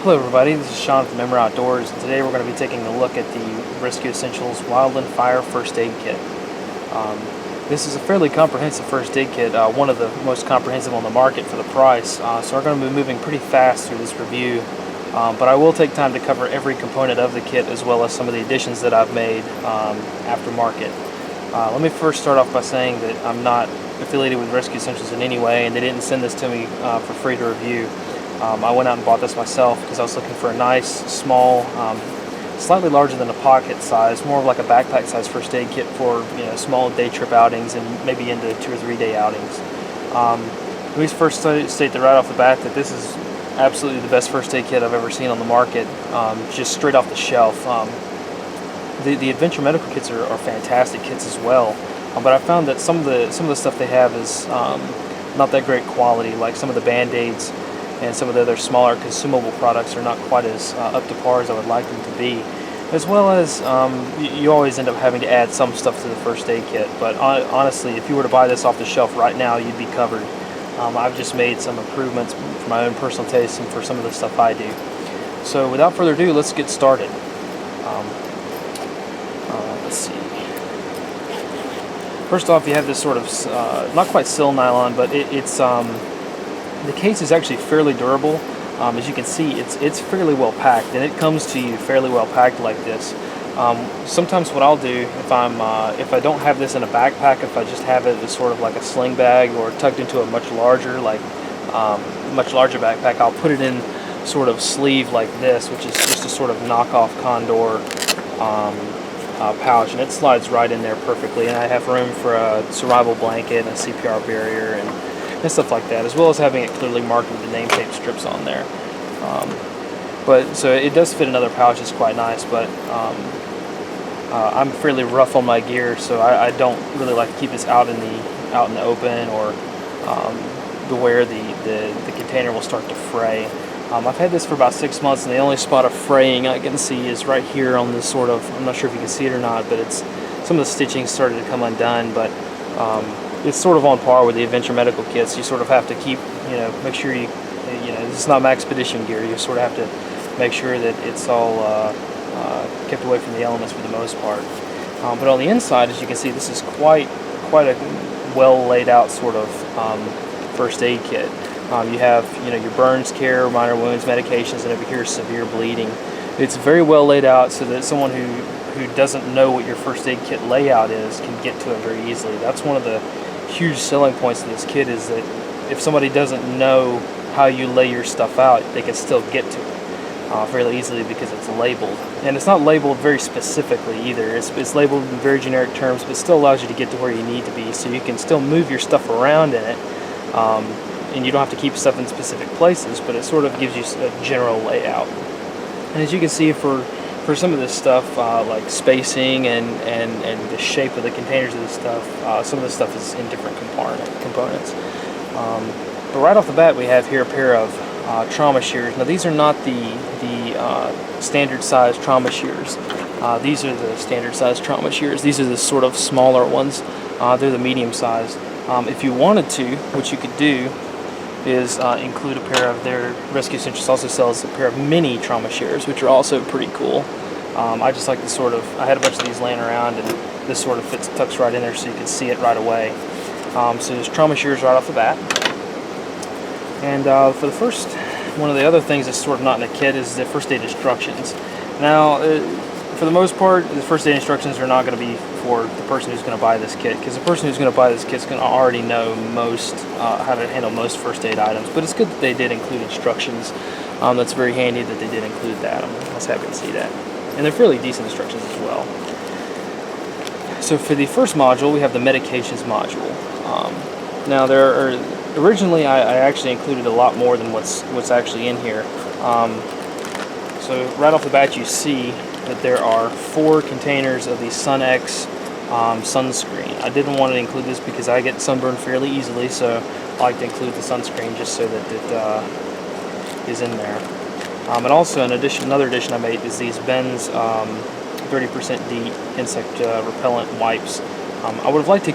Hello everybody, this is Sean from Member Outdoors, and today we're going to be taking a look at the Rescue Essentials Wildland Fire First Aid Kit. This is a fairly comprehensive first aid kit, one of the most comprehensive on the market for the price, so we're going to be moving pretty fast through this review, but I will take time to cover every component of the kit as well as some of the additions that I've made aftermarket. Let me first start off by saying that I'm not affiliated with Rescue Essentials in any way, and they didn't send this to me for free to review. I went out and bought this myself because I was looking for a nice, small, slightly larger than a pocket size, more of like a backpack size first aid kit for small day trip outings and maybe into 2 or 3 day outings. Let me first state that right off the bat that this is absolutely the best first aid kit I've ever seen on the market, just straight off the shelf. The Adventure Medical kits are fantastic kits as well, but I found that some of the stuff they have is not that great quality, like some of the Band-Aids and some of the other smaller consumable products are not quite as up to par as I would like them to be. As well as you always end up having to add some stuff to the first aid kit, but honestly, if you were to buy this off the shelf right now, you'd be covered. I've just made some improvements for my own personal taste and for some of the stuff I do. So without further ado, let's get started. Let's see. First off, you have this sort of, not quite sil nylon, but it's the case is actually fairly durable. As you can see, it's fairly well packed, and it comes to you fairly well packed like this. Sometimes what I'll do if I don't have this in a backpack, if I just have it as sort of like a sling bag or tucked into a much larger backpack, I'll put it in sort of sleeve like this, which is just a sort of knockoff Condor pouch, and it slides right in there perfectly. And I have room for a survival blanket and a CPR barrier and stuff like that, as well as having it clearly marked with the name tape strips on there. So it does fit in other pouches quite nice, but I'm fairly rough on my gear, so I don't really like to keep this out in the open or to where the container will start to fray. I've had this for about 6 months, and the only spot of fraying I can see is right here on this sort of, I'm not sure if you can see it or not, but it's some of the stitching started to come undone, but it's sort of on par with the Adventure Medical kits. You sort of have to keep, make sure it's not Maxpedition gear. You sort of have to make sure that it's all kept away from the elements for the most part. But on the inside, as you can see, this is quite a well laid out sort of first aid kit. You have your burns care, minor wounds, medications, and over here severe bleeding. It's very well laid out so that someone who doesn't know what your first aid kit layout is can get to it very easily. That's one of the huge selling points of this kit, is that if somebody doesn't know how you lay your stuff out, they can still get to it fairly easily because it's labeled. And it's not labeled very specifically either. It's labeled in very generic terms, but still allows you to get to where you need to be, so you can still move your stuff around in it, and you don't have to keep stuff in specific places, but it sort of gives you a general layout. And as you can see, for some of this stuff, like spacing and the shape of the containers of this stuff, some of this stuff is in different components. But right off the bat, we have here a pair of trauma shears. Now these are not the standard size trauma shears. These are the standard size trauma shears. These are the sort of smaller ones. They're the medium size. If you wanted to, what you could do is include a pair of their Rescue Essentials also sells a pair of mini trauma shears, which are also pretty cool. I just like to I had a bunch of these laying around, and this sort of tucks right in there so you can see it right away. So there's trauma shears right off the bat. And for the first, one of the other things that's sort of not in the kit is the first aid instructions. Now, for the most part, the first aid instructions are not going to be for the person who's going to buy this kit, because the person who's going to buy this kit is going to already know how to handle most first aid items. But it's good that they did include instructions. That's very handy that they did include that. I was happy to see that. And they're fairly decent instructions as well. So for the first module, we have the medications module. Now originally I actually included a lot more than what's actually in here. So right off the bat, you see that there are 4 containers of the SunX sunscreen. I didn't want to include this because I get sunburned fairly easily, so I like to include the sunscreen just so that it is in there. And also, another addition I made is these Ben's 30% DEET insect repellent wipes. I would have liked to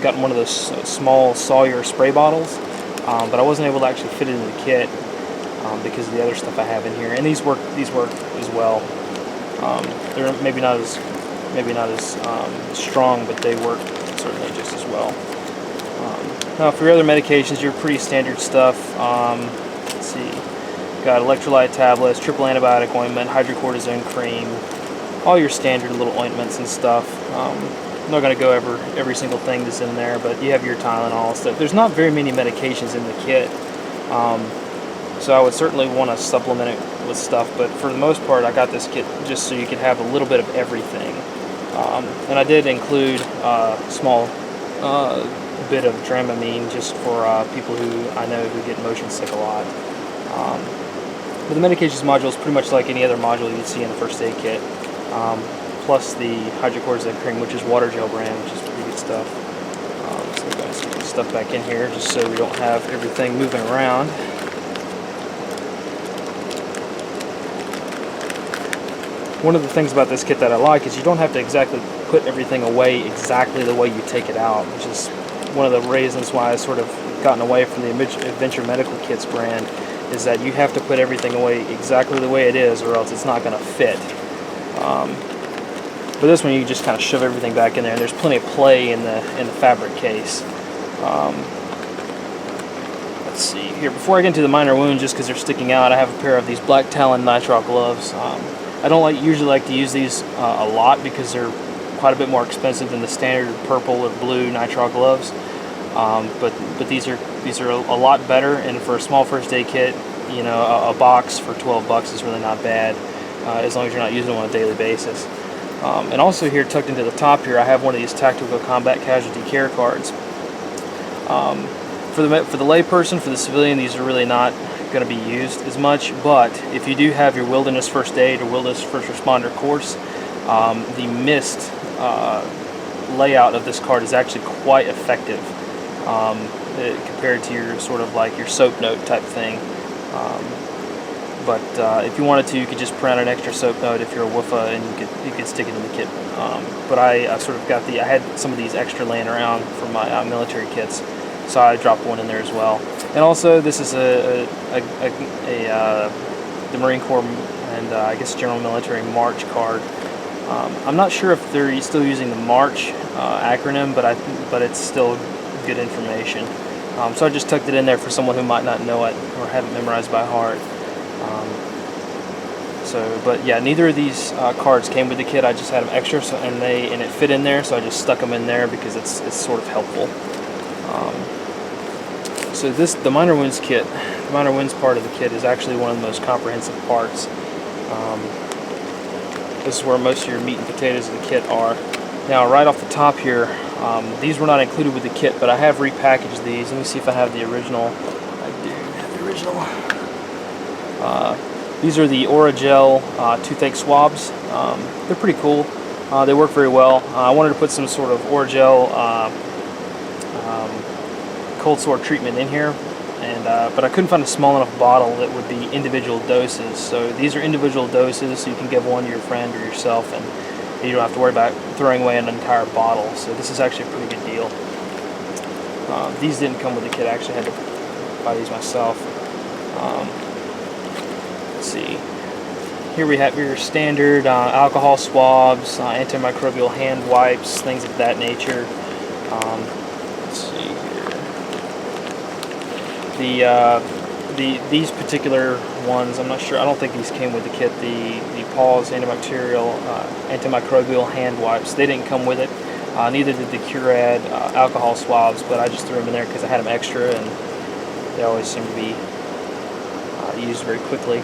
gotten one of those small Sawyer spray bottles, but I wasn't able to actually fit it in the kit. because of the other stuff I have in here, and these work as well. They're maybe not as strong, but they work certainly just as well. Now for your other medications, your pretty standard stuff. Let's see, got electrolyte tablets, triple antibiotic ointment, hydrocortisone cream, all your standard little ointments and stuff. I'm not going to go over every single thing that's in there, but you have your Tylenol and stuff. There's not very many medications in the kit, so I would certainly want to supplement it with stuff, but for the most part I got this kit just so you could have a little bit of everything. And I did include a small bit of Dramamine just for people who I know who get motion sick a lot. But the medications module is pretty much like any other module you'd see in the first aid kit, plus the hydrocortisone cream, which is water gel brand, which is pretty good stuff. So we've got some stuff back in here just so we don't have everything moving around. One of the things about this kit that I like is you don't have to exactly put everything away exactly the way you take it out, which is one of the reasons why I sort of gotten away from the Adventure Medical Kits brand, is that you have to put everything away exactly the way it is or else it's not going to fit. But this one you just kind of shove everything back in there, and there's plenty of play in the fabric case. Let's see here, before I get into the minor wounds, just because they're sticking out, I have a pair of these black talon nitrile gloves. I don't usually like to use these a lot because they're quite a bit more expensive than the standard purple or blue nitrile gloves. But these are a lot better, and for a small first aid kit, you know, a box for $12 is really not bad, as long as you're not using them on a daily basis. And also here, tucked into the top here, I have one of these tactical combat casualty care cards. For the layperson, for the civilian, these are really not going to be used as much, but if you do have your wilderness first aid or wilderness first responder course, the mist layout of this card is actually quite effective compared to your sort of like your soap note type thing. But if you wanted to, you could just print out an extra soap note if you're a WUFA, and you could stick it in the kit. But I sort of got I had some of these extra laying around from my military kits, so I dropped one in there as well. And also, this is the Marine Corps and I guess General Military March card. I'm not sure if they're still using the March acronym, but it's still good information. So I just tucked it in there for someone who might not know it or have it memorized by heart. But yeah, neither of these cards came with the kit. I just had them extra, and it fit in there, so I just stuck them in there because it's sort of helpful. So the minor wounds kit, the minor wounds part of the kit is actually one of the most comprehensive parts. This is where most of your meat and potatoes of the kit are. Now, right off the top here, these were not included with the kit, but I have repackaged these. Let me see if I have the original. I do have the original. These are the Oragel toothache swabs. They're pretty cool. They work very well. I wanted to put some sort of Oragel cold sore treatment in here, but I couldn't find a small enough bottle that would be individual doses. So these are individual doses, so you can give one to your friend or yourself, and you don't have to worry about throwing away an entire bottle. So this is actually a pretty good deal. These didn't come with the kit. I actually had to buy these myself. Let's see. Here we have your standard alcohol swabs, antimicrobial hand wipes, things of that nature. Let's see here. These particular ones, I'm not sure. I don't think these came with the kit. The Paws antimicrobial hand wipes, they didn't come with it. Neither did the Curad alcohol swabs, but I just threw them in there because I had them extra, and they always seem to be used very quickly.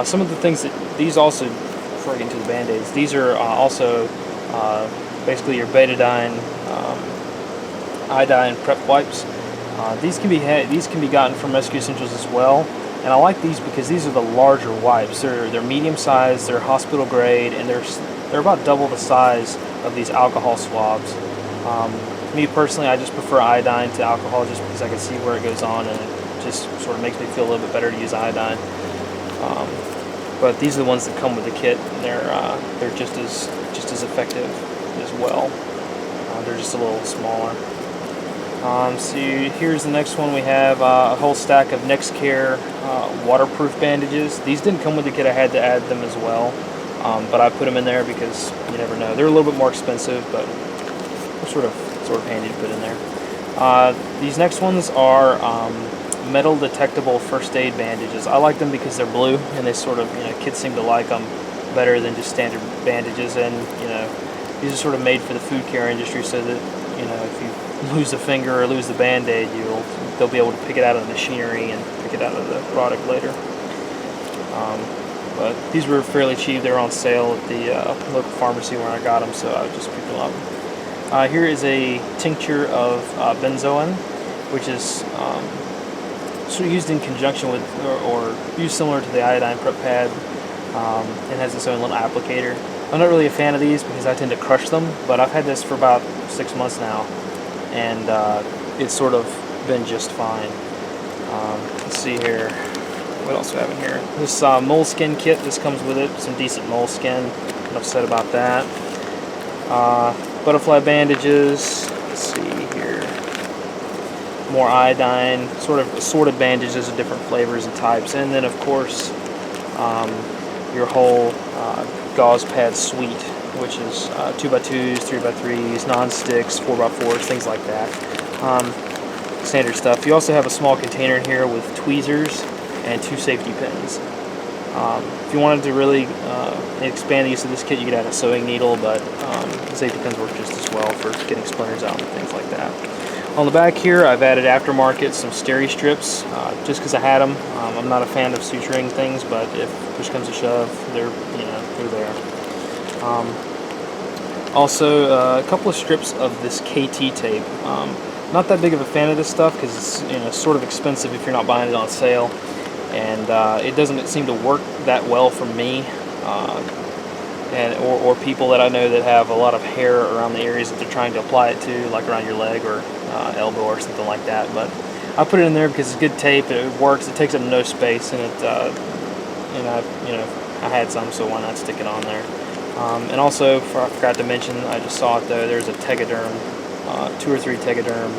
Some of the things that these also, before I get into the Band-Aids, these are also basically your betadine, iodine prep wipes. These can be gotten from Rescue Essentials as well, and I like these because these are the larger wipes. They're medium sized, they're hospital grade, and they're about double the size of these alcohol swabs. Me personally, I just prefer iodine to alcohol just because I can see where it goes on, and it just sort of makes me feel a little bit better to use iodine. But these are the ones that come with the kit, and they're just as effective as well. They're just a little smaller. So here's the next one. We have a whole stack of NextCare waterproof bandages. These didn't come with the kit. I had to add them as well, but I put them in there because you never know. They're a little bit more expensive, but they're sort of handy to put in there. These next ones are metal detectable first aid bandages. I like them because they're blue, and they sort of, kids seem to like them better than just standard bandages. And these are sort of made for the food care industry, so that if you lose a finger or lose the band-aid, they'll be able to pick it out of the machinery and pick it out of the product later. But these were fairly cheap. They were on sale at the local pharmacy where I got them, so I just picked them up. Here is a tincture of benzoin, which is sort of used in conjunction with or used similar to the iodine prep pad. It has its own little applicator. I'm not really a fan of these because I tend to crush them, but I've had this for about 6 months now, and it's sort of been just fine. Let's see here. What else do I have in here? This moleskin kit. This comes with it. Some decent moleskin. Enough said about that. Butterfly bandages. Let's see here. More iodine. Sort of assorted bandages of different flavors and types. And then, of course, your whole gauze pad suite, which is 2x2s, 3x3s, non-sticks, 4x4s, things like that. Standard stuff. You also have a small container here with tweezers and 2 safety pins. If you wanted to really expand the use of this kit, you could add a sewing needle, but the safety pins work just as well for getting splinters out and things like that. On the back here, I've added aftermarket some steri strips, just because I had them. I'm not a fan of suturing things, but if push comes to shove, they're there. Also, a couple of strips of this KT tape. Not that big of a fan of this stuff because it's sort of expensive if you're not buying it on sale, and it doesn't seem to work that well for me, or people that I know that have a lot of hair around the areas that they're trying to apply it to, like around your leg or elbow or something like that. But I put it in there because it's good tape. It works. It takes up no space, and I had some, so why not stick it on there? And also, I forgot to mention, I just saw it though, there's a Tegaderm, 2 or 3 Tegaderm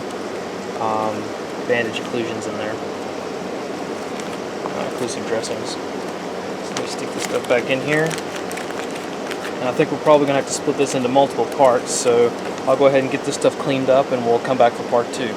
bandage occlusions in there, occlusive dressings. So let me stick this stuff back in here. And I think we're probably going to have to split this into multiple parts, so I'll go ahead and get this stuff cleaned up and we'll come back for part 2.